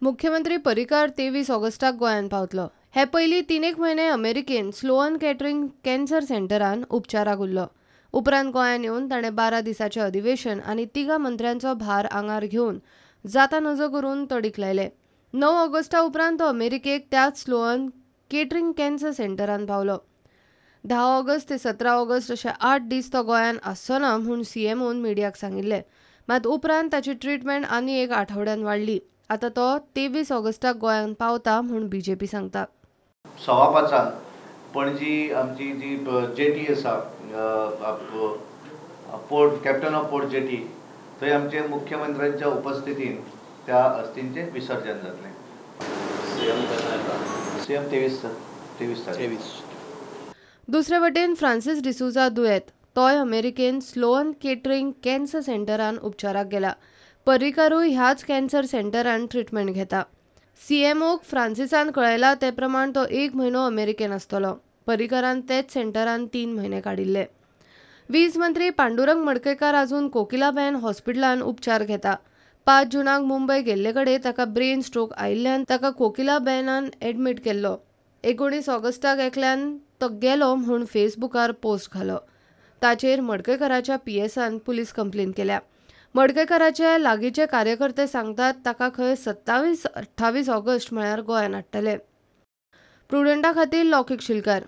मुख्यमंत्री पर्रीकार 23 ऑगस्टाक गोंयांत पावतलो. हे पयलीं 3 म्हयने अमेरिकेन स्लोअन केटरिंग कॅन्सर सेंटरान उपचाराक उरलो. उपरांत गोंयांत येवन ताणें 12 दिसांचें अधिवेशन आनी 3 मंत्र्यांचो भार आंगार घेवन जाता नजो करून तडीक लायले. 9 ऑगस्टा उपरांत तो अमेरिकेक त्याच स्लोअन केटरिंग कॅन्सर सेंटरान पावलो. 10 ऑगस्ट ते 17 ऑगस्ट अशे 8 दीस तो गोंयांत आसचो ना म्हूण सीएमओन मिडियाक सांगिल्लें. मात उपरांत ताची ट्रिटमेंट आनी एक आठवड्यान वाडली. आतां तो 23 ऑगस्टाक गोंयांत पावता म्हूण बीजेपी सांगता. 5:15 पणजी आमची जी जेटी आसा, port captain of port jetty, थंय आमचे मुख्यमंत्र्यांच्या उपस्थितीन त्या अस्थींचें विसर्जन जातलें. सीएम 23. दुसरे वटेन फ्रांसीस डिसूजा दुयेंत. तोय अमेरिकेन स्लोअन केटरिंग कॅन्सर सेंटरान उपचाराक गेला. पर्रीकारूय ह्याच कॅन्सर सेंटरान ट्रिटमेंट घेता. सीएमओक फ्रांसिसान कळयला ते प्रमाण तो 1 म्हयनो अमेरिकेन आसतलो. पर्रीकारान तेच सेंटरान 3 म्हयने काडिल्ले. वीज मंत्री पांडुरंग मडकयकार आजून कोकिलाबेन हॉस्पिटलांत उपचार घेता. 5 जूनाक मुंबय गेल्ले कडेन ताका ब्रेन स्ट्रोक आयिल्ल्यान ताका कोकिलाबेनान एडमीट केल्लो. 19 ऑगस्टाक एकल्यान तो गेलो म्हूण फेसबुकार पोस्ट घालो. ताचेर मडकयकाराच्या पीएसान पुलीस कंप्लेन केल्या. मडकयकाराचे लागींचे कार्यकर्ते सांगतात ताका खंय 27-28 ऑगस्ट म्हळ्यार गोंयांत हाडटले. प्रुडंटा खातीर लौकीक शिलकार.